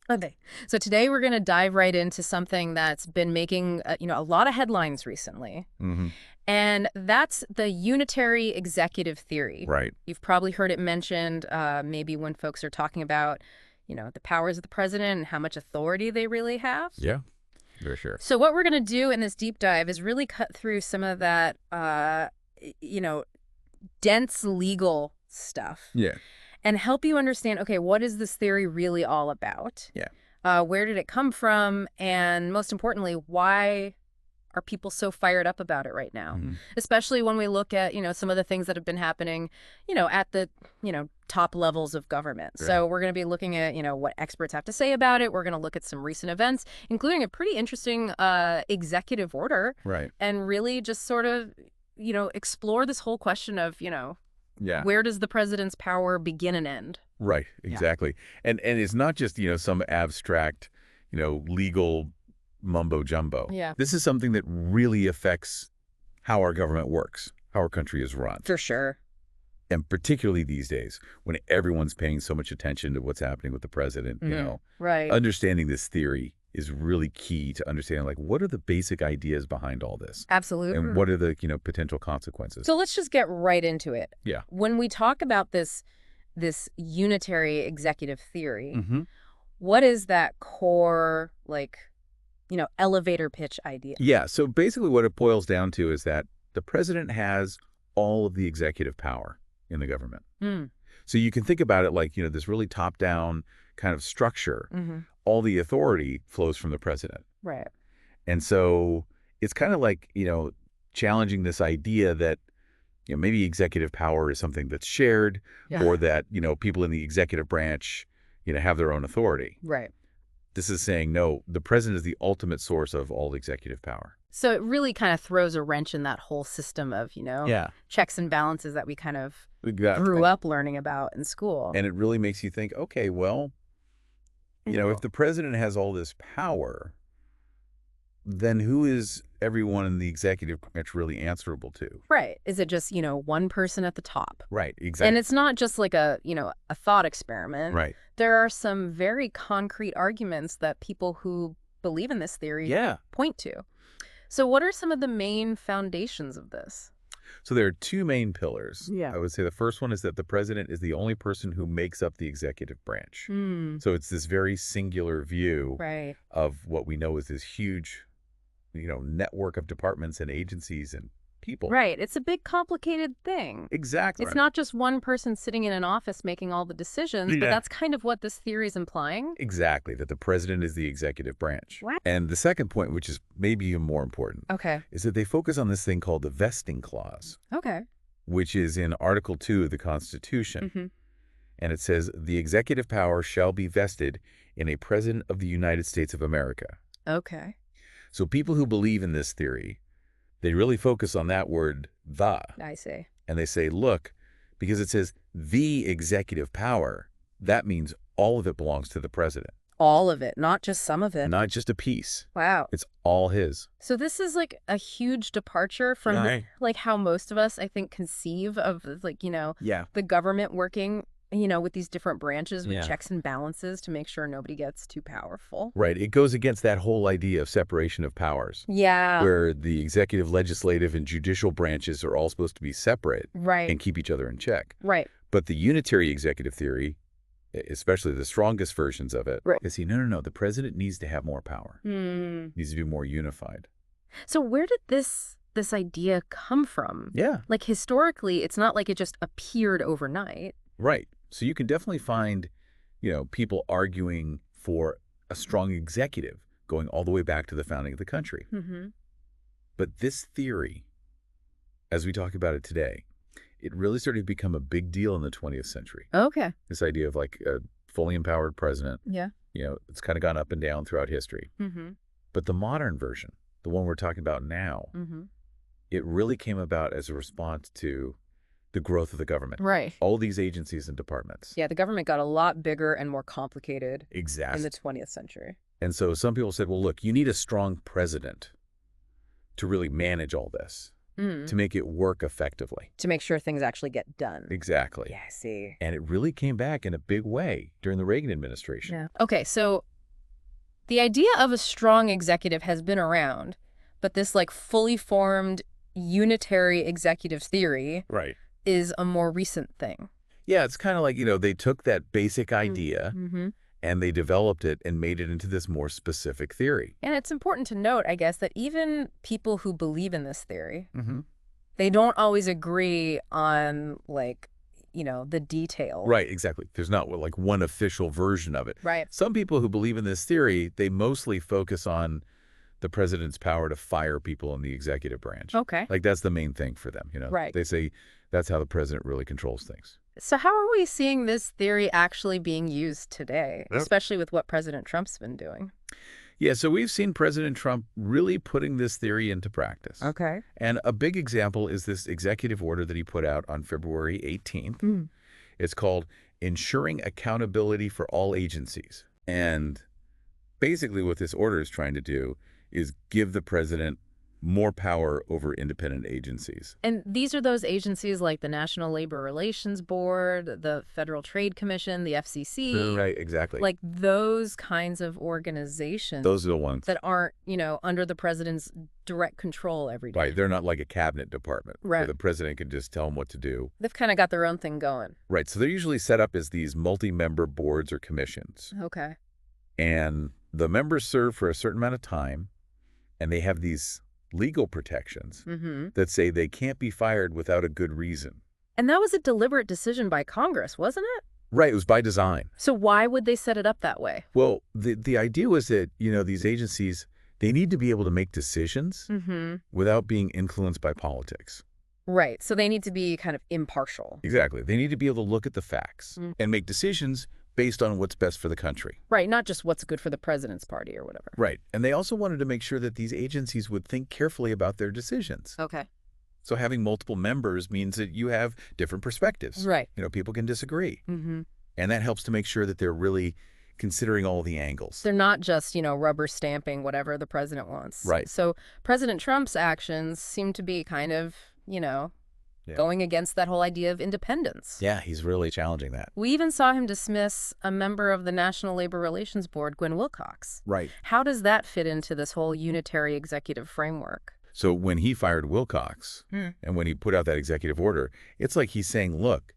Okay. So today we're going to dive right into something that's been making, a lot of headlines recently. Mm-hmm. And that's the Unitary Executive Theory. Right. You've probably heard it mentioned maybe when folks are talking about, the powers of the president and how much authority they really have. Yeah, for sure. So what we're going to do in this deep dive is really cut through some of that, dense legal stuff. Yeah. And help you understand, okay, what is this theory really all about? Yeah. Where did it come from? And most importantly, why are people so fired up about it right now? Mm-hmm. Especially when we look at, some of the things that have been happening, at the, top levels of government. Right. So we're going to be looking at, what experts have to say about it. We're going to look at some recent events, including a pretty interesting executive order. Right. And really just sort of, explore this whole question of, Yeah. where does the president's power begin and end? Right. Exactly. Yeah. And it's not just, some abstract, legal mumbo jumbo. Yeah. This is something that really affects how our government works, how our country is run. For sure. And particularly these days when everyone's paying so much attention to what's happening with the president, Right. Understanding this theory is really key to understanding, like, what are the basic ideas behind all this? Absolutely. And what are the, potential consequences? So let's just get right into it. Yeah. When we talk about this unitary executive theory, Mm-hmm. what is that core, elevator pitch idea? Yeah. So basically what it boils down to is that the president has all of the executive power in the government. Mm. So you can think about it like, this really top-down kind of structure. Mm-hmm. All the authority flows from the president. Right. And so it's kind of like, challenging this idea that, maybe executive power is something that's shared, Yeah. or that, people in the executive branch, have their own authority. Right. This is saying, no, the president is the ultimate source of all executive power. So it really kind of throws a wrench in that whole system of, checks and balances that we kind of Exactly. grew up learning about in school. And it really makes you think, okay, well, if the president has all this power, then who is everyone in the executive branch really answerable to? Right. Is it just, one person at the top? Right, exactly. And it's not just like a thought experiment. Right. There are some very concrete arguments that people who believe in this theory point to. So what are some of the main foundations of this? So there are two main pillars. Yeah. I would say the first one is that the president is the only person who makes up the executive branch. Mm. So it's this very singular view Right. of what we know as this huge, network of departments and agencies and people. Right. It's a big, complicated thing. Exactly. It's not just one person sitting in an office making all the decisions, but that's kind of what this theory is implying. Exactly, that the president is the executive branch. Wow. And the second point, which is maybe even more important, Okay. is that they focus on this thing called the vesting clause, Okay. which is in Article 2 of the Constitution. Mm-hmm. And it says, the executive power shall be vested in a president of the United States of America. Okay. So people who believe in this theory, they really focus on that word, the. I see. And they say, look, because it says the executive power, that means all of it belongs to the president. All of it, not just some of it. Not just a piece. Wow. It's all his. So this is like a huge departure from like how most of us, I think, conceive of the government working, with these different branches with checks and balances to make sure nobody gets too powerful. Right. It goes against that whole idea of separation of powers. Yeah. Where the executive, legislative, and judicial branches are all supposed to be separate. Right. And keep each other in check. Right. But the unitary executive theory, especially the strongest versions of it, right. They say, no, the president needs to have more power. Needs to be more unified. So where did this idea come from? Yeah. Like historically, it's not like it just appeared overnight. Right. So you can definitely find, people arguing for a strong executive going all the way back to the founding of the country. Mm-hmm. But this theory, as we talk about it today, it really started to become a big deal in the 20th century. Okay. This idea of like a fully empowered president. Yeah. It's kind of gone up and down throughout history. Mm-hmm. But the modern version, the one we're talking about now, it really came about as a response to the growth of the government. Right. All these agencies and departments. Yeah, the government got a lot bigger and more complicated Exactly. in the 20th century. And so some people said, well, look, you need a strong president to really manage all this, to make it work effectively. To make sure things actually get done. Exactly. Yeah, I see. And it really came back in a big way during the Reagan administration. Yeah. Okay, so The idea of a strong executive has been around, but this like fully formed unitary executive theory is a more recent thing. Yeah, it's kind of like, they took that basic idea and they developed it and made it into this more specific theory. And it's important to note, I guess, that even people who believe in this theory, they don't always agree on, like, the detail. Right, exactly. There's not like one official version of it. Right. Some people who believe in this theory, they mostly focus on the president's power to fire people in the executive branch. Okay. Like that's the main thing for them, Right. They say that's how the president really controls things. So how are we seeing this theory actually being used today, especially with what President Trump's been doing? Yeah, so we've seen President Trump really putting this theory into practice. Okay. And a big example is this executive order that he put out on February 18th. It's called Ensuring Accountability for All Agencies. And basically what this order is trying to do is give the president more power over independent agencies. And these are those agencies like the National Labor Relations Board, the Federal Trade Commission, the FCC. Right, exactly. Like those kinds of organizations. Those are the ones that aren't, under the president's direct control every day. Right, they're not like a cabinet department where the president can just tell them what to do. They've kind of got their own thing going. Right, so they're usually set up as these multi-member boards or commissions. Okay. And the members serve for a certain amount of time, and they have these legal protections that say they can't be fired without a good reason. And that was a deliberate decision by Congress, wasn't it? Right, it was by design. So why would they set it up that way? Well, the idea was that, these agencies, they need to be able to make decisions without being influenced by politics. Right, so they need to be kind of impartial. Exactly. They need to be able to look at the facts and make decisions based on what's best for the country. Right, not just what's good for the president's party or whatever. Right, and they also wanted to make sure that these agencies would think carefully about their decisions. Okay. So having multiple members means that you have different perspectives. Right. People can disagree. And that helps to make sure that they're really considering all the angles. They're not just, rubber stamping whatever the president wants. Right. So President Trump's actions seem to be kind of, going against that whole idea of independence. Yeah, he's really challenging that. We even saw him dismiss a member of the National Labor Relations Board, Gwen Wilcox. Right. How does that fit into this whole unitary executive framework? So when he fired Wilcox and when he put out that executive order, it's like he's saying, look,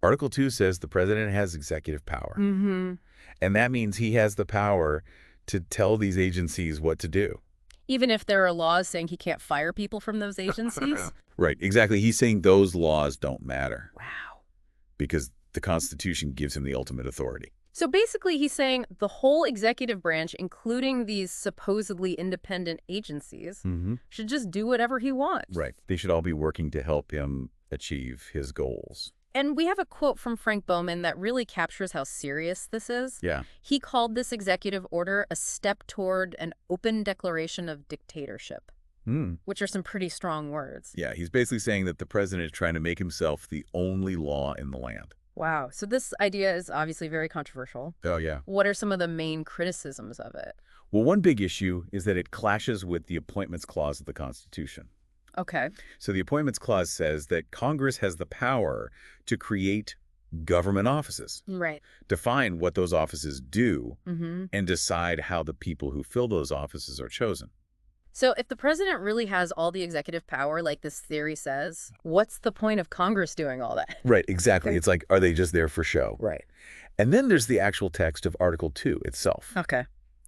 Article 2 says the president has executive power. And that means he has the power to tell these agencies what to do. Even if there are laws saying he can't fire people from those agencies? Right, exactly. He's saying those laws don't matter. Wow. Because the Constitution gives him the ultimate authority. So basically he's saying the whole executive branch, including these supposedly independent agencies, should just do whatever he wants. Right. They should all be working to help him achieve his goals. And we have a quote from Frank Bowman that really captures how serious this is. Yeah. He called this executive order a step toward an open declaration of dictatorship, which are some pretty strong words. Yeah, he's basically saying that the president is trying to make himself the only law in the land. Wow. So this idea is obviously very controversial. Oh, yeah. What are some of the main criticisms of it? Well, one big issue is that it clashes with the Appointments Clause of the Constitution. Okay. So the Appointments Clause says that Congress has the power to create government offices. Right. Define what those offices do and decide how the people who fill those offices are chosen. So if the president really has all the executive power, like this theory says, what's the point of Congress doing all that? Right, exactly. It's like, are they just there for show? Right. And then there's the actual text of Article 2 itself. Okay.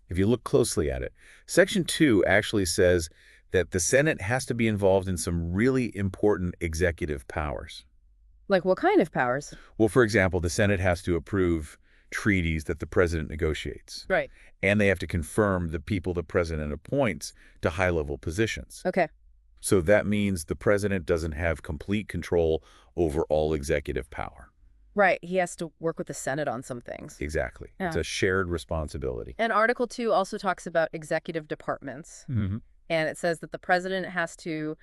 If you look closely at it, Section 2 actually says that the Senate has to be involved in some really important executive powers. Like what kind of powers? Well, for example, the Senate has to approve treaties that the president negotiates. Right. And they have to confirm the people the president appoints to high-level positions. Okay. So that means the president doesn't have complete control over all executive power. Right. He has to work with the Senate on some things. Exactly. Yeah. It's a shared responsibility. And Article 2 also talks about executive departments. And it says that the president has to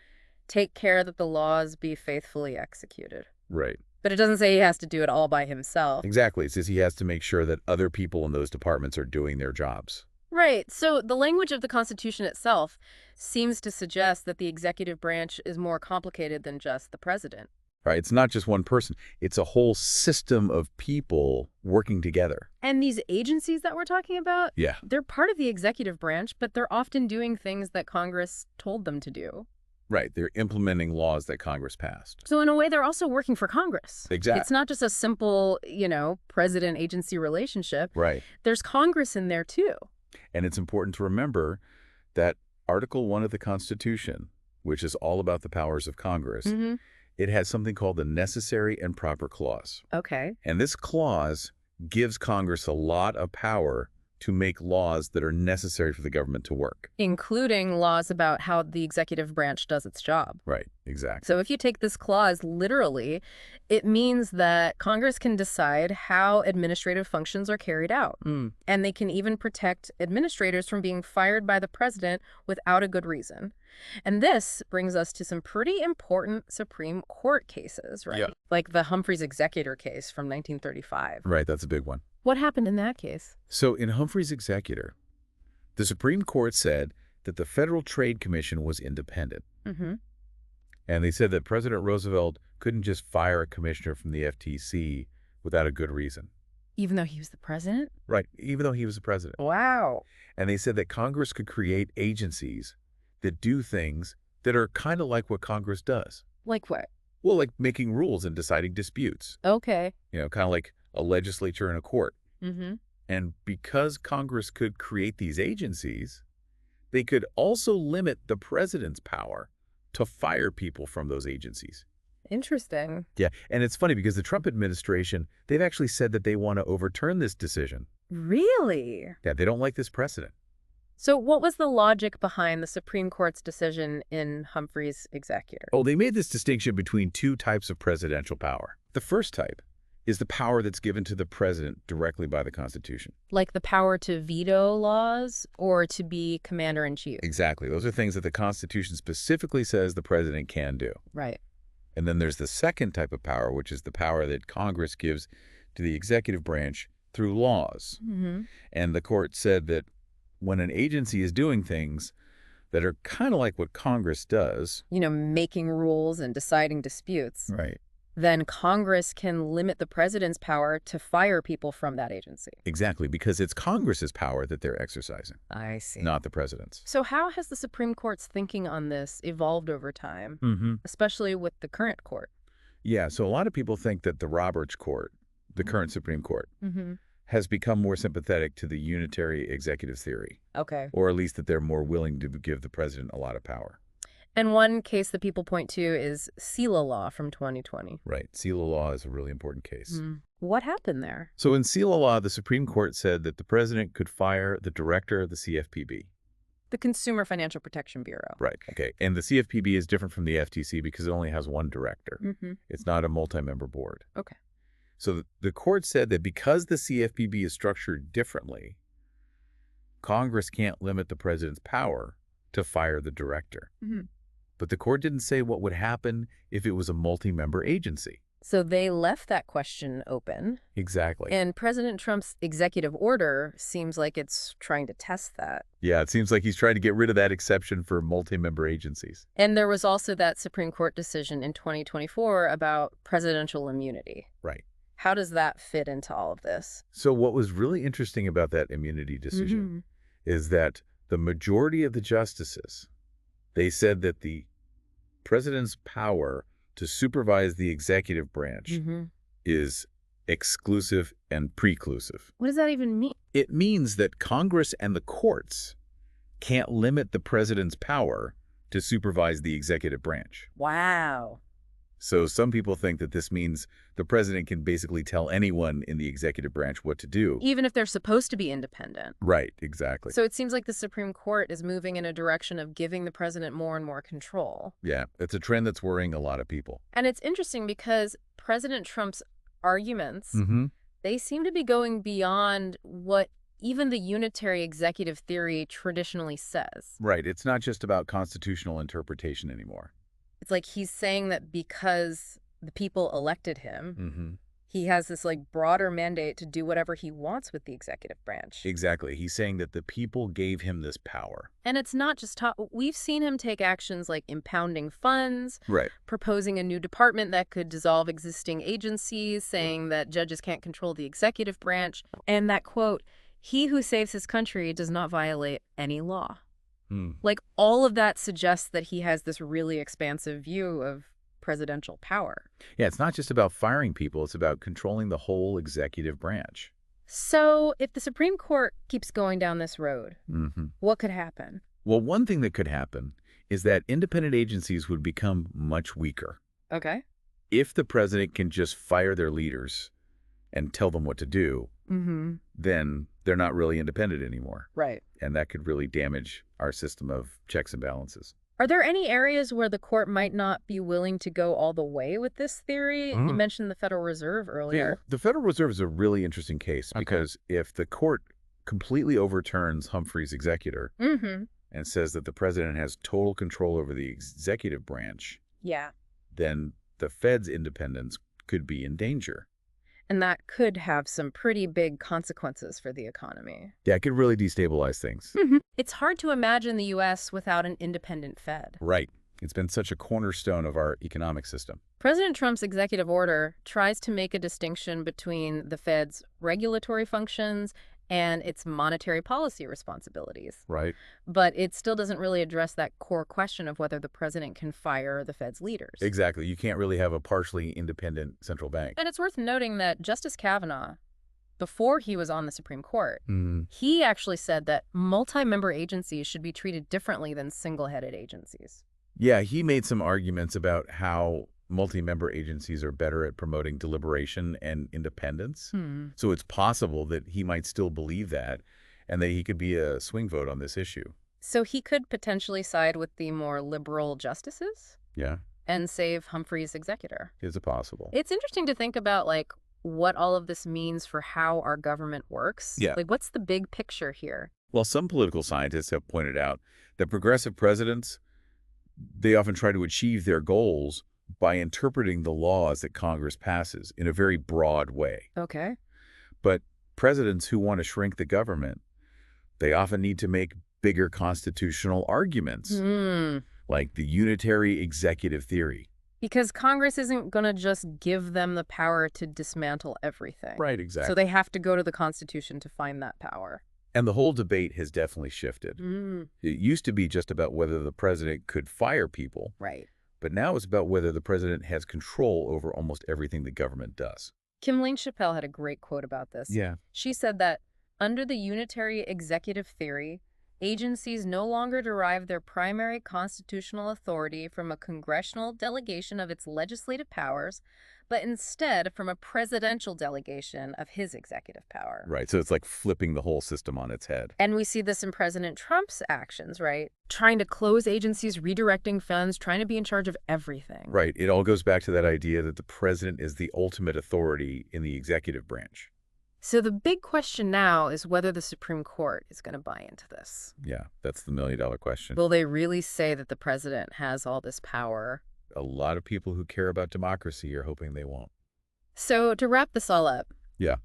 take care that the laws be faithfully executed. Right. But it doesn't say he has to do it all by himself. Exactly. It says he has to make sure that other people in those departments are doing their jobs. Right. So the language of the Constitution itself seems to suggest that the executive branch is more complicated than just the president. Right? It's not just one person. It's a whole system of people working together. And these agencies that we're talking about, yeah, they're part of the executive branch, but they're often doing things that Congress told them to do. Right. They're implementing laws that Congress passed. So in a way, they're also working for Congress. Exactly. It's not just a simple, president-agency relationship. Right. There's Congress in there, too. And it's important to remember that Article 1 of the Constitution, which is all about the powers of Congress, it has something called the Necessary and Proper Clause. Okay. And this clause gives Congress a lot of power to make laws that are necessary for the government to work. Including laws about how the executive branch does its job. Right, exactly. So if you take this clause literally, it means that Congress can decide how administrative functions are carried out. And they can even protect administrators from being fired by the president without a good reason. And this brings us to some pretty important Supreme Court cases, right? Yeah. Like the Humphreys Executor case from 1935. Right, that's a big one. What happened in that case? So in Humphreys Executor, the Supreme Court said that the Federal Trade Commission was independent. And they said that President Roosevelt couldn't just fire a commissioner from the FTC without a good reason. Even though he was the president? Right, even though he was the president. Wow. And they said that Congress could create agencies that do things that are kind of like what Congress does. Like what? Well, like making rules and deciding disputes. Okay. Kind of like a legislature and a court. And because Congress could create these agencies, they could also limit the president's power to fire people from those agencies. Interesting. Yeah, and it's funny because the Trump administration, they've actually said that they want to overturn this decision. Really? Yeah, they don't like this precedent. So what was the logic behind the Supreme Court's decision in Humphreys Executor? Oh, they made this distinction between two types of presidential power. The first type is the power that's given to the president directly by the Constitution. Like the power to veto laws or to be commander-in-chief? Exactly. Those are things that the Constitution specifically says the president can do. Right. And then there's the second type of power, which is the power that Congress gives to the executive branch through laws. And the court said that when an agency is doing things that are kind of like what Congress does, making rules and deciding disputes, right, then Congress can limit the president's power to fire people from that agency. Exactly, because it's Congress's power that they're exercising. I see. Not the president's. So how has the Supreme Court's thinking on this evolved over time, especially with the current court? Yeah, so a lot of people think that the Roberts Court, the current Supreme Court, has become more sympathetic to the Unitary Executive Theory. Okay. Or at least that they're more willing to give the president a lot of power. And one case that people point to is SELA law from 2020. Right. SELA law is a really important case. What happened there? So in SELA law, the Supreme Court said that the president could fire the director of the CFPB. The Consumer Financial Protection Bureau. Right. Okay. And the CFPB is different from the FTC because it only has one director. It's not a multi-member board. Okay. So the court said that because the CFPB is structured differently, Congress can't limit the president's power to fire the director. But the court didn't say what would happen if it was a multi-member agency. So they left that question open. Exactly. And President Trump's executive order seems like it's trying to test that. Yeah, it seems like he's trying to get rid of that exception for multi-member agencies. And there was also that Supreme Court decision in 2024 about presidential immunity. Right. How does that fit into all of this? So what was really interesting about that immunity decision is that the majority of the justices, they said that the president's power to supervise the executive branch is exclusive and preclusive. What does that even mean? It means that Congress and the courts can't limit the president's power to supervise the executive branch. Wow. So some people think that this means the president can basically tell anyone in the executive branch what to do. Even if they're supposed to be independent. Right, exactly. So it seems like the Supreme Court is moving in a direction of giving the president more and more control. Yeah, it's a trend that's worrying a lot of people. And it's interesting because President Trump's arguments, they seem to be going beyond what even the Unitary Executive Theory traditionally says. Right, it's not just about constitutional interpretation anymore. It's like he's saying that because the people elected him, He has this like broader mandate to do whatever he wants with the executive branch. Exactly. He's saying that the people gave him this power. And it's not just we've seen him take actions like impounding funds, right, proposing a new department that could dissolve existing agencies, saying that judges can't control the executive branch, and that quote, "He who saves his country does not violate any law." Like all of that suggests that he has this really expansive view of presidential power. Yeah, it's not just about firing people, it's about controlling the whole executive branch. So if the Supreme Court keeps going down this road, what could happen? Well, one thing that could happen is that independent agencies would become much weaker. Okay. If the president can just fire their leaders and tell them what to do, then they're not really independent anymore. Right. And that could really damage our system of checks and balances. Are there any areas where the court might not be willing to go all the way with this theory? You mentioned the Federal Reserve earlier. Yeah, the Federal Reserve is a really interesting case because if the court completely overturns Humphrey's executor and says that the president has total control over the executive branch, then the Fed's independence could be in danger. And that could have some pretty big consequences for the economy. Yeah, it could really destabilize things. It's hard to imagine the U.S. without an independent Fed. Right. It's been such a cornerstone of our economic system. President Trump's executive order tries to make a distinction between the Fed's regulatory functions and its monetary policy responsibilities. Right. But it still doesn't really address that core question of whether the president can fire the Fed's leaders. Exactly. You can't really have a partially independent central bank. And it's worth noting that Justice Kavanaugh, before he was on the Supreme Court, he actually said that multi-member agencies should be treated differently than single-headed agencies. Yeah, he made some arguments about how multi-member agencies are better at promoting deliberation and independence. So it's possible that he might still believe that and that he could be a swing vote on this issue. So he could potentially side with the more liberal justices? Yeah. And save Humphrey's executor. Is it possible? It's interesting to think about, like, what all of this means for how our government works. Yeah. Like, what's the big picture here? Well, some political scientists have pointed out that progressive presidents, they often try to achieve their goals by interpreting the laws that Congress passes in a very broad way. Okay. But presidents who want to shrink the government, they often need to make bigger constitutional arguments, like the Unitary Executive Theory. Because Congress isn't going to just give them the power to dismantle everything. Right, exactly. So they have to go to the Constitution to find that power. And the whole debate has definitely shifted. It used to be just about whether the president could fire people. Right. But now it's about whether the president has control over almost everything the government does. Kimberly Chappell had a great quote about this. Yeah. She said that under the Unitary Executive Theory, agencies no longer derive their primary constitutional authority from a congressional delegation of its legislative powers, but instead from a presidential delegation of his executive power. Right, so it's like flipping the whole system on its head. And we see this in President Trump's actions, right? Trying to close agencies, redirecting funds, trying to be in charge of everything. Right, it all goes back to that idea that the president is the ultimate authority in the executive branch. So the big question now is whether the Supreme Court is going to buy into this. Yeah, that's the million-dollar question. Will they really say that the president has all this power? A lot of people who care about democracy are hoping they won't. So to wrap this all up, yeah,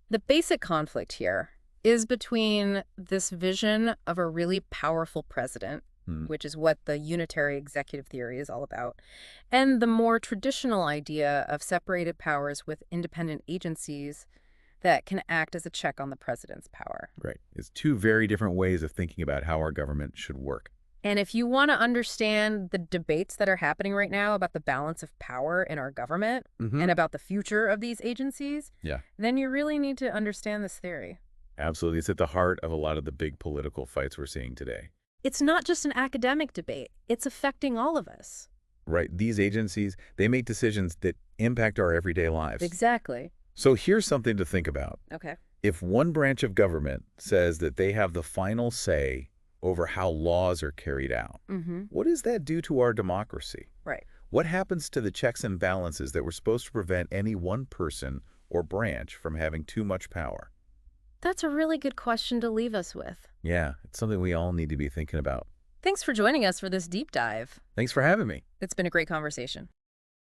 the basic conflict here is between this vision of a really powerful president, which is what the Unitary Executive Theory is all about, and the more traditional idea of separated powers with independent agencies that can act as a check on the president's power. Right. It's two very different ways of thinking about how our government should work. And if you want to understand the debates that are happening right now about the balance of power in our government and about the future of these agencies, then you really need to understand this theory. Absolutely. It's at the heart of a lot of the big political fights we're seeing today. It's not just an academic debate. It's affecting all of us. Right. These agencies, they make decisions that impact our everyday lives. Exactly. So here's something to think about. Okay. If one branch of government says that they have the final say over how laws are carried out, what does that do to our democracy? Right. What happens to the checks and balances that were supposed to prevent any one person or branch from having too much power? That's a really good question to leave us with. Yeah, it's something we all need to be thinking about. Thanks for joining us for this deep dive. Thanks for having me. It's been a great conversation.